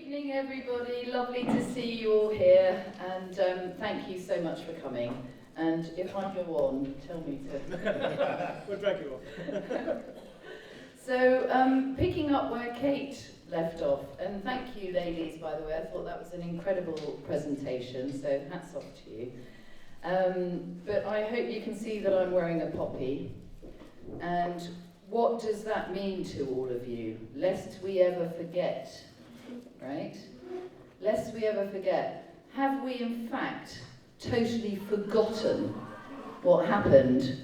evening, everybody. Lovely to see you all here, and thank you so much for coming. And if I go on, tell me to. We'll drag you off. So, picking up where Kate left off, and thank you, ladies, by the way. I thought that was an incredible presentation, so hats off to you. But I hope you can see that I'm wearing a poppy. And what does that mean to all of you? Lest we ever forget, right? Lest we ever forget. Have we, in fact, totally forgotten what happened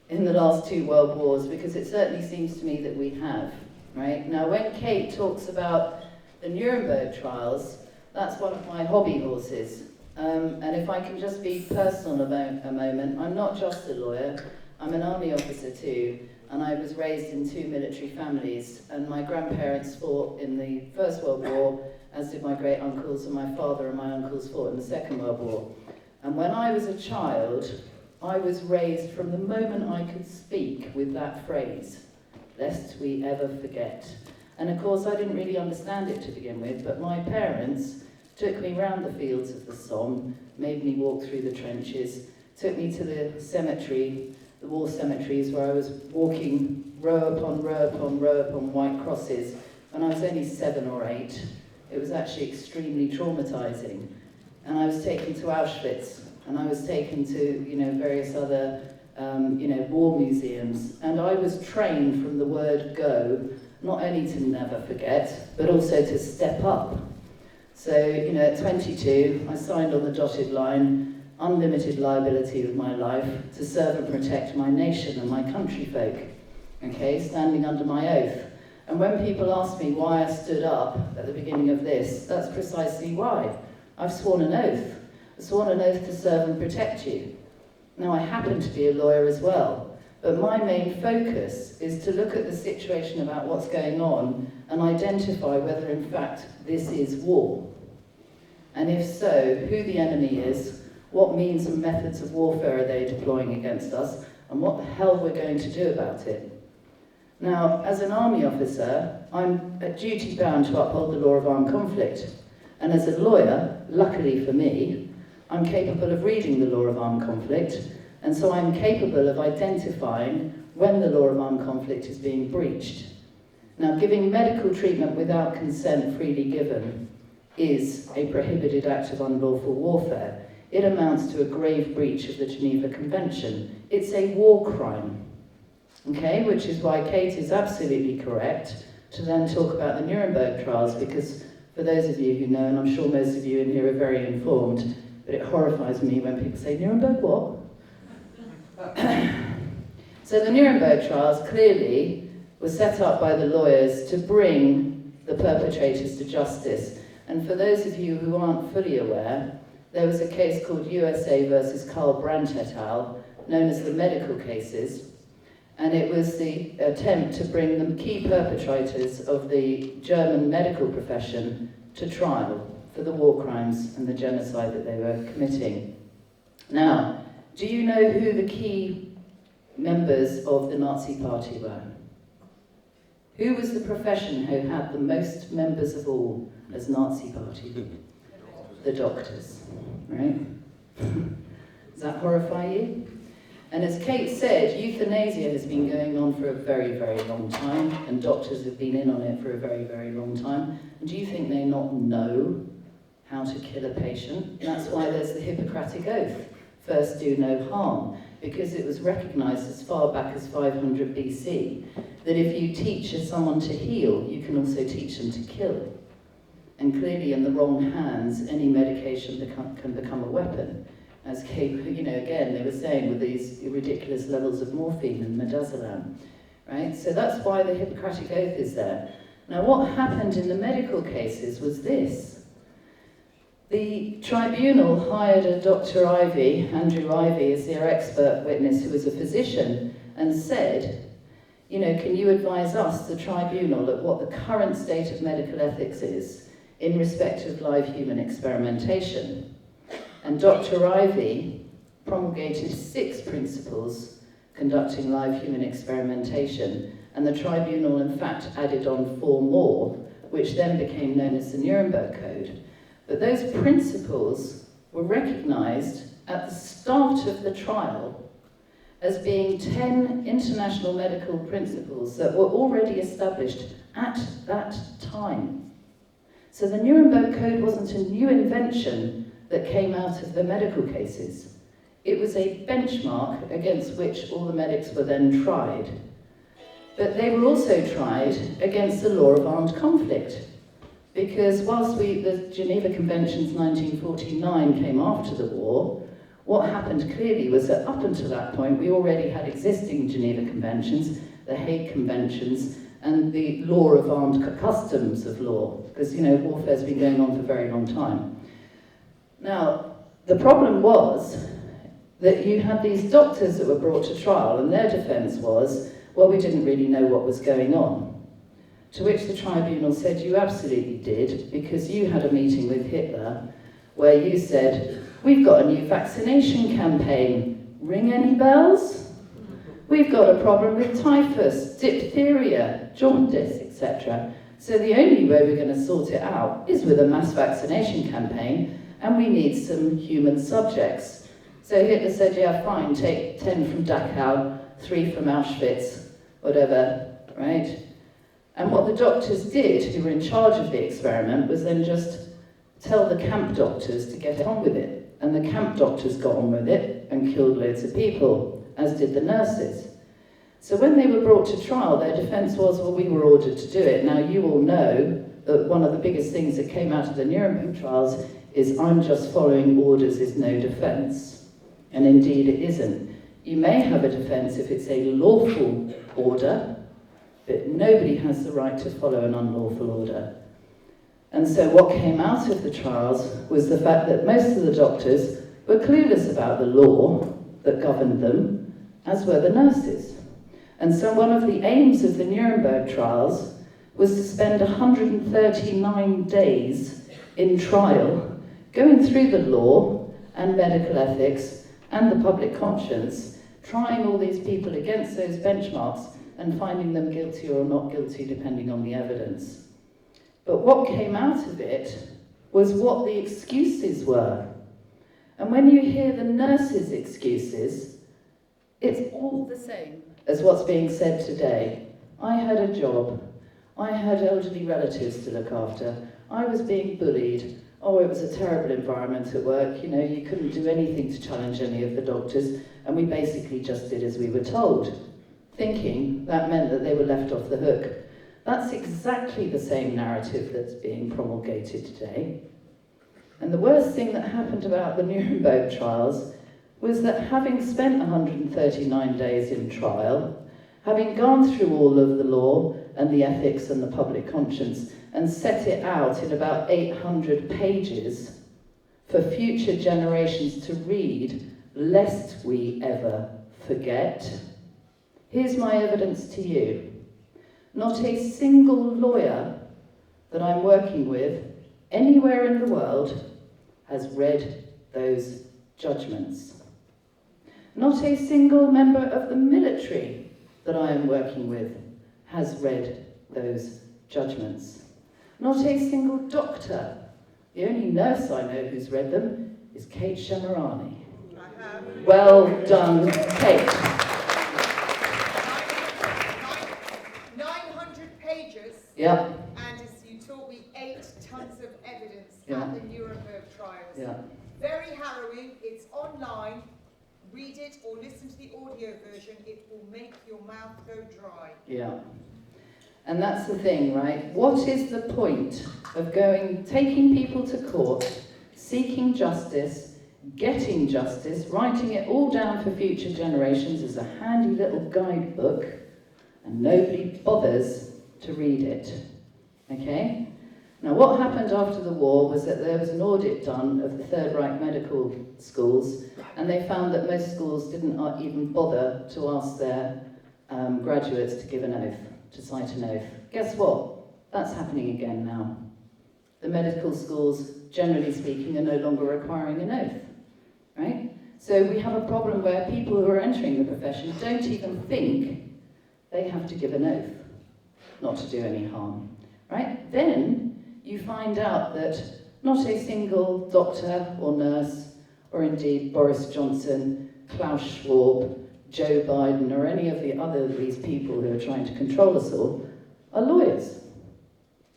in the last two world wars? Because it certainly seems to me that we have, right? Now, when Kate talks about the Nuremberg trials, that's one of my hobby horses. And if I can just be personal about a moment, I'm not just a lawyer, I'm an army officer too, and I was raised in two military families, and my grandparents fought in the First World War, as did my great uncles, and my father and my uncles fought in the Second World War. And when I was a child, I was raised from the moment I could speak with that phrase, lest we ever forget. And of course I didn't really understand it to begin with, but my parents took me round the fields of the Somme, made me walk through the trenches, took me to the cemetery, the war cemeteries, where I was walking row upon row upon row upon white crosses. When I was only 7 or 8, it was actually extremely traumatizing. And I was taken to Auschwitz, and I was taken to, various other, war museums. And I was trained from the word go, not only to never forget, but also to step up. So, at 22, I signed on the dotted line, unlimited liability with my life to serve and protect my nation and my country folk, okay, standing under my oath. And when people ask me why I stood up at the beginning of this, that's precisely why. I've sworn an oath. I've sworn an oath to serve and protect you. Now, I happen to be a lawyer as well, but my main focus is to look at the situation about what's going on and identify whether, in fact, this is war. And if so, who the enemy is, what means and methods of warfare are they deploying against us, and what the hell we're going to do about it. Now, as an army officer, I'm duty bound to uphold the law of armed conflict. And as a lawyer, luckily for me, I'm capable of reading the law of armed conflict, and so I'm capable of identifying when the law of armed conflict is being breached. Now, giving medical treatment without consent freely given is a prohibited act of unlawful warfare. It amounts to a grave breach of the Geneva Convention. It's a war crime, okay? Which is why Kate is absolutely correct to then talk about the Nuremberg trials, because for those of you who know, and I'm sure most of you in here are very informed, but it horrifies me when people say, Nuremberg what? So the Nuremberg trials clearly were set up by the lawyers to bring the perpetrators to justice. And for those of you who aren't fully aware, there was a case called USA versus Karl Brandt et al., known as the medical cases, and it was the attempt to bring the key perpetrators of the German medical profession to trial for the war crimes and the genocide that they were committing. Now, do you know who the key members of the Nazi Party were? Who was the profession who had the most members of all as Nazi Party? The doctors, right? Does that horrify you? And as Kate said, euthanasia has been going on for a very, very long time, and doctors have been in on it for a very, very long time. And do you think they not know how to kill a patient? That's why there's the Hippocratic Oath, first do no harm, because it was recognized as far back as 500 BC that if you teach someone to heal, you can also teach them to kill. And clearly in the wrong hands, any medication can become a weapon. As Kate, again, they were saying with these ridiculous levels of morphine and midazolam, right? So that's why the Hippocratic Oath is there. Now, what happened in the medical cases was this. The tribunal hired a Dr. Ivy, Andrew Ivy, as their expert witness, who was a physician, and said, can you advise us, the tribunal, at what the current state of medical ethics is in respect of live human experimentation? And Dr. Ivy promulgated 6 principles conducting live human experimentation, and the tribunal in fact added on 4 more, which then became known as the Nuremberg Code. But those principles were recognised at the start of the trial as being 10 international medical principles that were already established at that time. So the Nuremberg Code wasn't a new invention that came out of the medical cases. It was a benchmark against which all the medics were then tried. But they were also tried against the law of armed conflict, because whilst the Geneva Conventions 1949 came after the war, what happened clearly was that up until that point we already had existing Geneva Conventions, the Hague Conventions, and the law of armed customs of law, because warfare's been going on for a very long time. Now, the problem was that you had these doctors that were brought to trial, and their defence was, well, we didn't really know what was going on. To which the tribunal said, you absolutely did, because you had a meeting with Hitler where you said, we've got a new vaccination campaign. Ring any bells? We've got a problem with typhus, diphtheria, jaundice, etc. So the only way we're going to sort it out is with a mass vaccination campaign, and we need some human subjects. So Hitler said, yeah, fine, take 10 from Dachau, 3 from Auschwitz, whatever, right? And what the doctors did, who were in charge of the experiment, was then just tell the camp doctors to get on with it. And the camp doctors got on with it and killed loads of people, as did the nurses. So when they were brought to trial, their defence was, well, we were ordered to do it. Now, you all know that one of the biggest things that came out of the Nuremberg trials is I'm just following orders is no defence. And indeed it isn't. You may have a defence if it's a lawful order, but nobody has the right to follow an unlawful order. And so what came out of the trials was the fact that most of the doctors were clueless about the law that governed them, as were the nurses. And so one of the aims of the Nuremberg trials was to spend 139 days in trial, going through the law and medical ethics and the public conscience, trying all these people against those benchmarks and finding them guilty or not guilty depending on the evidence. But what came out of it was what the excuses were. And when you hear the nurses' excuses, it's all the same as what's being said today. I had a job. I had elderly relatives to look after. I was being bullied. Oh, it was a terrible environment at work. You couldn't do anything to challenge any of the doctors, and we basically just did as we were told, thinking that meant that they were left off the hook. That's exactly the same narrative that's being promulgated today. And the worst thing that happened about the Nuremberg trials was that having spent 139 days in trial, having gone through all of the law and the ethics and the public conscience and set it out in about 800 pages for future generations to read, lest we ever forget, here's my evidence to you. Not a single lawyer that I'm working with anywhere in the world has read those judgments. Not a single member of the military that I am working with has read those judgments. Not a single doctor. The only nurse I know who's read them is Kate Shemirani. Well done, Kate. 900 pages. Yeah. And as you taught me, 8 tons of evidence Yeah. at the Nuremberg trials. Yeah. Very harrowing. It's online. Read it or listen to the audio version. It will make your mouth go dry. Yeah. And that's the thing, right? What is the point of taking people to court, seeking justice, getting justice, writing it all down for future generations as a handy little guidebook, and nobody bothers to read it? Okay? Now, what happened after the war was that there was an audit done of the Third Reich medical schools, and they found that most schools didn't even bother to ask their graduates to give an oath, to cite an oath. Guess what? That's happening again now. The medical schools, generally speaking, are no longer requiring an oath, right? So we have a problem where people who are entering the profession don't even think they have to give an oath, not to do any harm. right? Then you find out that not a single doctor or nurse, or indeed Boris Johnson, Klaus Schwab, Joe Biden, or any of these people who are trying to control us all, are lawyers.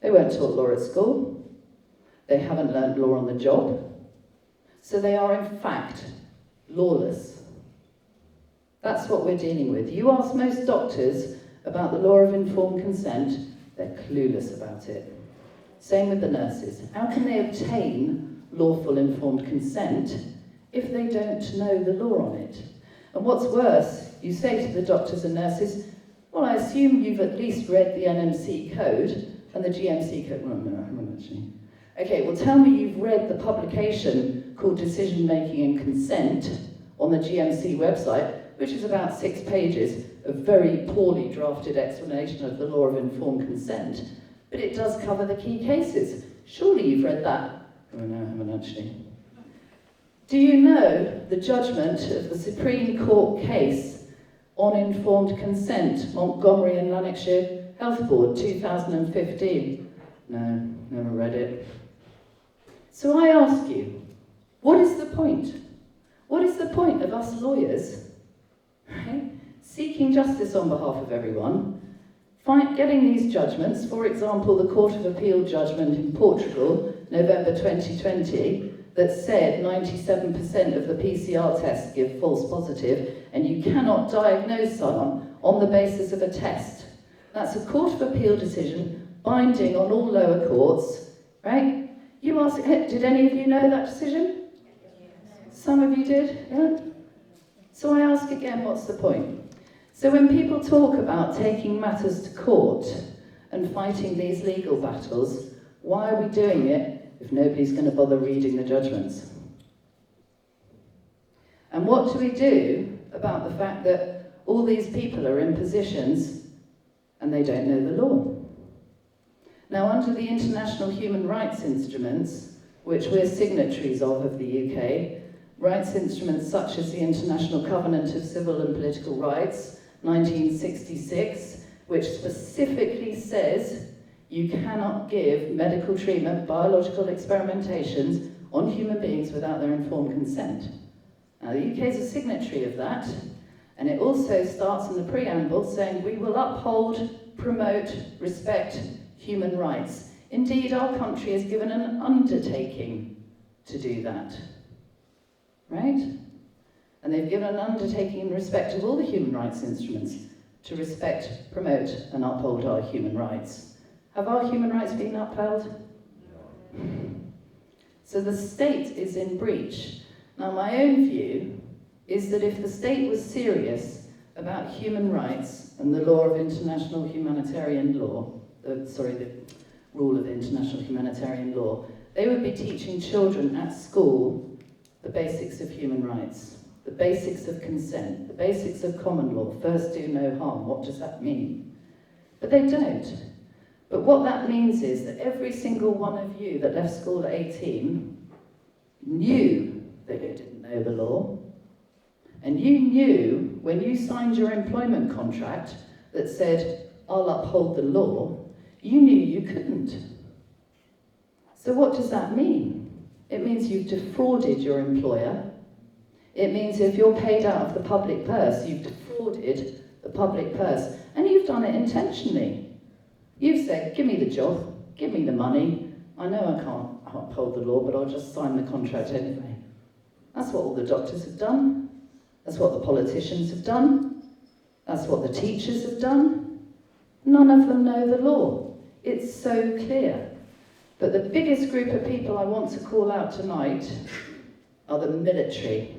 They weren't taught law at school. They haven't learned law on the job. So they are, in fact, lawless. That's what we're dealing with. You ask most doctors about the law of informed consent, they're clueless about it. Same with the nurses. How can they obtain lawful informed consent if they don't know the law on it? And what's worse, you say to the doctors and nurses, well, I assume you've at least read the NMC code and the GMC code. Well, no, I haven't actually. Okay, well, tell me you've read the publication called Decision Making and Consent on the GMC website, which is about 6 pages of very poorly drafted explanation of the law of informed consent, but it does cover the key cases. Surely you've read that. Oh, no, I haven't actually. Do you know the judgment of the Supreme Court case on informed consent, Montgomery and Lanarkshire Health Board, 2015? No, never read it. So I ask you, what is the point? What is the point of us lawyers, right, seeking justice on behalf of everyone, getting these judgments, for example, the Court of Appeal judgment in Portugal, November 2020, that said 97% of the PCR tests give false positive, and you cannot diagnose someone on the basis of a test. That's a Court of Appeal decision binding on all lower courts, right? You ask, did any of you know that decision? Some of you did, yeah? So I ask again, what's the point? So when people talk about taking matters to court and fighting these legal battles, why are we doing it if nobody's going to bother reading the judgments? And what do we do about the fact that all these people are in positions and they don't know the law? Now, under the international human rights instruments, which we're signatories of the UK, rights instruments such as the International Covenant of Civil and Political Rights, 1966, which specifically says you cannot give medical treatment, biological experimentations on human beings without their informed consent. Now, the UK is a signatory of that, and it also starts in the preamble saying we will uphold, promote, respect human rights. Indeed, our country is given an undertaking to do that, right? And they've given an undertaking in respect of all the human rights instruments to respect, promote, and uphold our human rights. Have our human rights been upheld? So the state is in breach. Now, my own view is that if the state was serious about human rights and the law of international humanitarian law, the rule of international humanitarian law, they would be teaching children at school the basics of human rights, the basics of consent, the basics of common law, first do no harm. What does that mean? But they don't. But what that means is that every single one of you that left school at 18 knew that you didn't know the law, and you knew when you signed your employment contract that said, I'll uphold the law, you knew you couldn't. So what does that mean? It means you've defrauded your employer. It means if you're paid out of the public purse, you've defrauded the public purse, and you've done it intentionally. You've said, give me the job, give me the money. I know I can't uphold the law, but I'll just sign the contract anyway. That's what all the doctors have done. That's what the politicians have done. That's what the teachers have done. None of them know the law. It's so clear. But the biggest group of people I want to call out tonight are the military.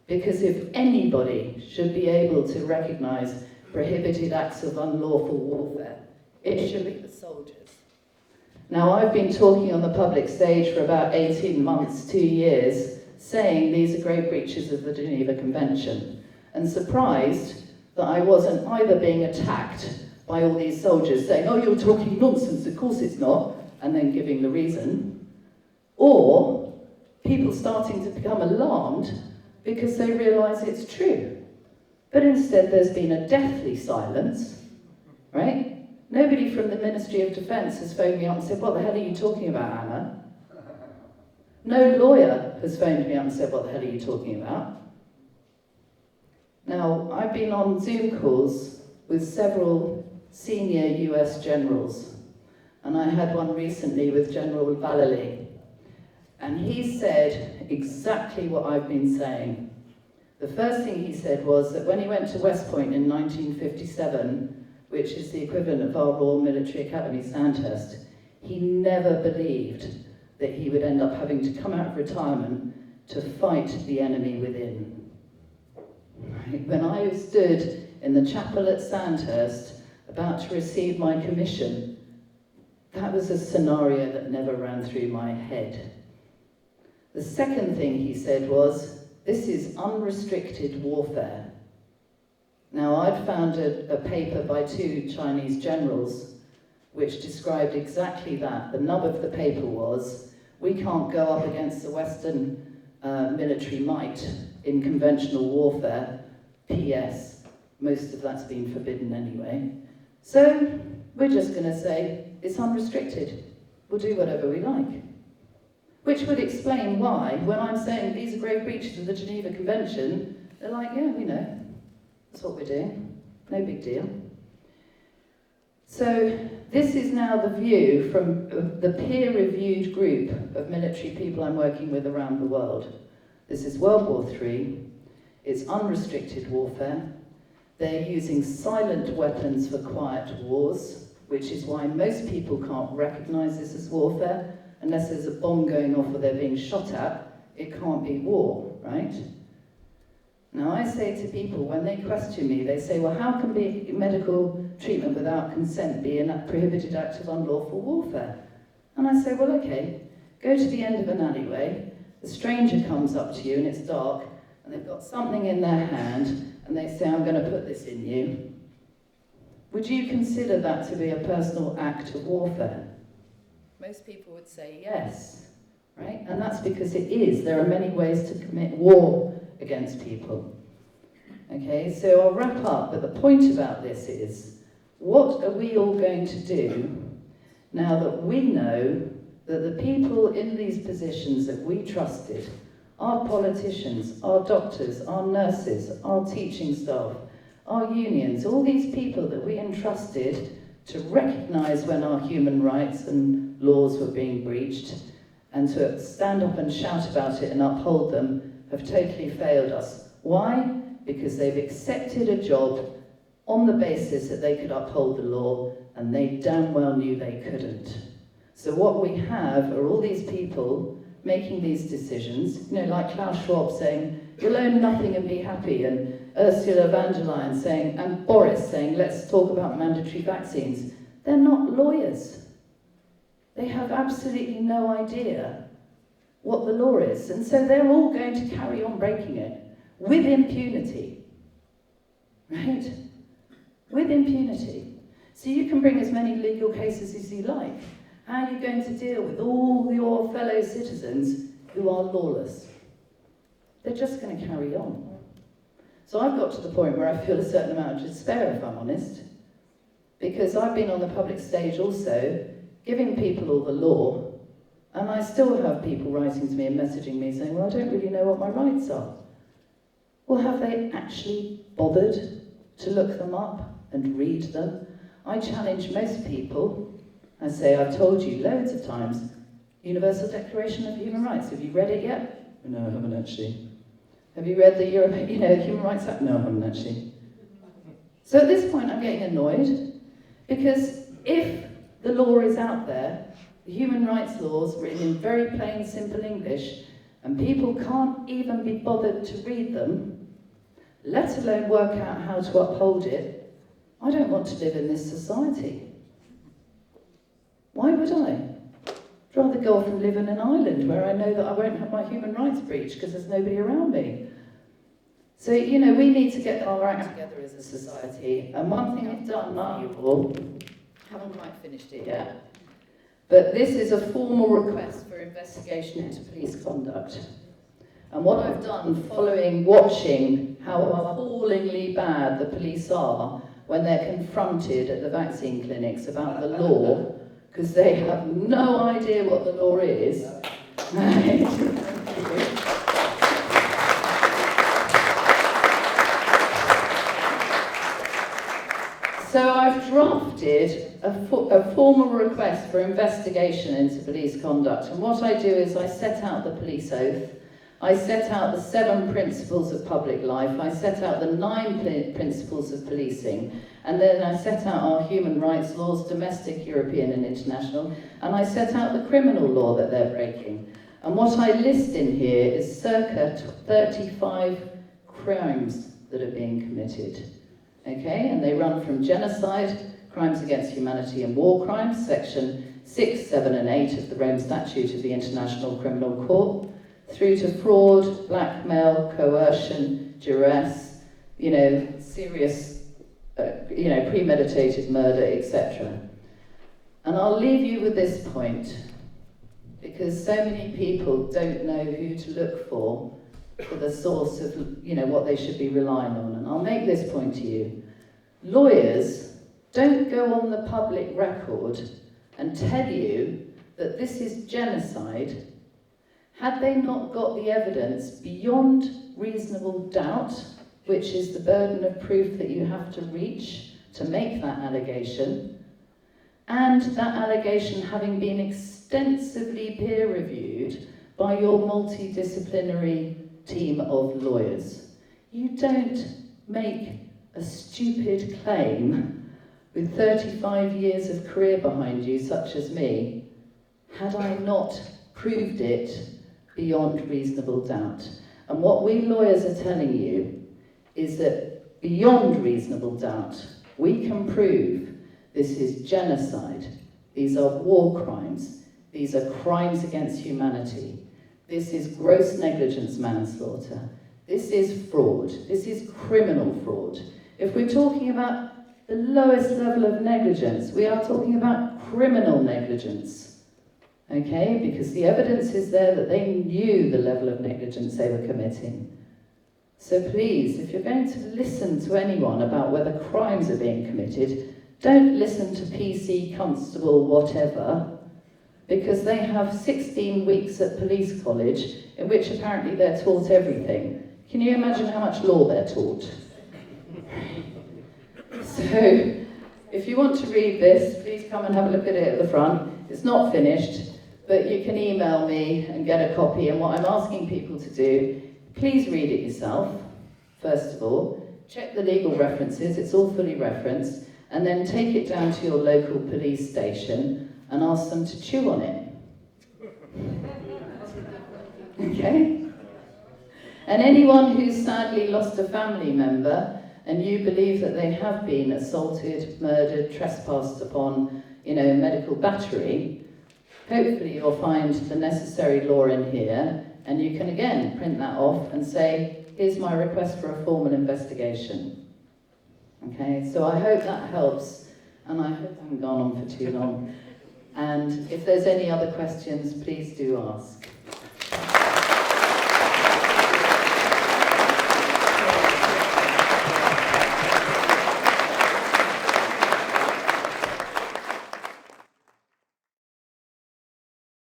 Because if anybody should be able to recognise prohibited acts of unlawful warfare, it should be the soldiers. Now, I've been talking on the public stage for about 18 months, 2 years, saying these are great breaches of the Geneva Convention, and surprised that I wasn't either being attacked by all these soldiers saying, oh, you're talking nonsense, of course it's not, and then giving the reason, or people starting to become alarmed because they realise it's true. But instead there's been a deathly silence, right? Nobody from the Ministry of Defence has phoned me up and said, what the hell are you talking about, Anna? No lawyer has phoned me up and said, what the hell are you talking about? Now, I've been on Zoom calls with several senior US generals, and I had one recently with General Vallely, and he said exactly what I've been saying. The first thing he said was that when he went to West Point in 1957, which is the equivalent of our Royal Military Academy, Sandhurst, he never believed that he would end up having to come out of retirement to fight the enemy within. Right? When I stood in the chapel at Sandhurst about to receive my commission, that was a scenario that never ran through my head. The second thing he said was, this is unrestricted warfare. Now, I'd found a paper by 2 Chinese generals which described exactly that. The nub of the paper was, we can't go up against the Western military might in conventional warfare. P.S. Most of that's been forbidden anyway. So, we're just going to say, it's unrestricted. We'll do whatever we like. Which would explain why, when I'm saying these are grave breaches of the Geneva Convention, they're like, yeah, we know. That's what we're doing. No big deal. So this is now the view from the peer-reviewed group of military people I'm working with around the world. This is World War III. It's unrestricted warfare. They're using silent weapons for quiet wars, which is why most people can't recognise this as warfare. Unless there's a bomb going off or they're being shot at, it can't be war, right? Now, I say to people, when they question me, they say, well, how can medical treatment without consent be a prohibited act of unlawful warfare? And I say, well, okay, go to the end of an alleyway, a stranger comes up to you and it's dark, and they've got something in their hand, and they say, I'm going to put this in you. Would you consider that to be a personal act of warfare? Most people would say yes, right? And that's because it is. There are many ways to commit war against people. Okay, so I'll wrap up, but the point about this is, what are we all going to do now that we know that the people in these positions that we trusted, our politicians, our doctors, our nurses, our teaching staff, our unions, all these people that we entrusted to recognise when our human rights and laws were being breached and to stand up and shout about it and uphold them have totally failed us. Why? Because they've accepted a job on the basis that they could uphold the law, and they damn well knew they couldn't. So what we have are all these people making these decisions, you know, like Klaus Schwab saying, you'll own nothing and be happy, and Ursula von der Leyen saying, and Boris saying, let's talk about mandatory vaccines. They're not lawyers. They have absolutely no idea what the law is, and so they're all going to carry on breaking it with impunity, right? With impunity. So you can bring as many legal cases as you like. How are you going to deal with all your fellow citizens who are lawless? They're just going to carry on. So I've got to the point where I feel a certain amount of despair, if I'm honest, because I've been on the public stage also, giving people all the law, and I still have people writing to me and messaging me saying, well, I don't really know what my rights are. Well, have they actually bothered to look them up and read them? I challenge most people. I say, I've told you loads of times, Universal Declaration of Human Rights, have you read it yet? No, I haven't actually. Have you read the Human Rights Act? No, I haven't actually. So at this point I'm getting annoyed, because if the law is out there, the human rights laws written in very plain, simple English, and people can't even be bothered to read them, let alone work out how to uphold it, I don't want to live in this society. Why would I? I'd rather go off and live in an island where I know that I won't have my human rights breached because there's nobody around me. So, you know, we need to get our act together as a society. And one thing I've done now, haven't quite finished it yet, but this is a formal request for investigation into police conduct. And what I've done following watching how appallingly bad the police are when they're confronted at the vaccine clinics about the law, because they have no idea what the law is. So I've drafted a formal request for investigation into police conduct, and what I do is I set out the police oath, I set out the 7 principles of public life, I set out the 9 principles of policing, and then I set out our human rights laws, domestic, European and international, and I set out the criminal law that they're breaking. And what I list in here is circa 35 crimes that are being committed. Okay, and they run from genocide, crimes against humanity and war crimes, section 6, 7 and 8 of the Rome Statute of the International Criminal Court, through to fraud, blackmail, coercion, duress, serious, premeditated murder, etc. And I'll leave you with this point, because so many people don't know who to look for the source of, what they should be relying on. And I'll make this point to you. Lawyers don't go on the public record and tell you that this is genocide had they not got the evidence beyond reasonable doubt, which is the burden of proof that you have to reach to make that allegation, and that allegation having been extensively peer-reviewed by your multidisciplinary team of lawyers. You don't make a stupid claim with 35 years of career behind you, such as me, had I not proved it beyond reasonable doubt. And what we lawyers are telling you is that beyond reasonable doubt, we can prove this is genocide, these are war crimes, these are crimes against humanity, this is gross negligence manslaughter, this is fraud, this is criminal fraud. If we're talking about the lowest level of negligence, we are talking about criminal negligence, okay? Because the evidence is there that they knew the level of negligence they were committing. So please, if you're going to listen to anyone about whether crimes are being committed, don't listen to PC, constable, whatever, because they have 16 weeks at police college in which apparently they're taught everything. Can you imagine how much law they're taught? So, if you want to read this, please come and have a look at it at the front. It's not finished, but you can email me and get a copy. And what I'm asking people to do, please read it yourself, first of all. Check the legal references, it's all fully referenced, and then take it down to your local police station and ask them to chew on it. Okay? And anyone who's sadly lost a family member and you believe that they have been assaulted, murdered, trespassed upon, medical battery, hopefully you'll find the necessary law in here, and you can again print that off and say, here's my request for a formal investigation. Okay, so I hope that helps, and I hope I haven't gone on for too long. And if there's any other questions, please do ask.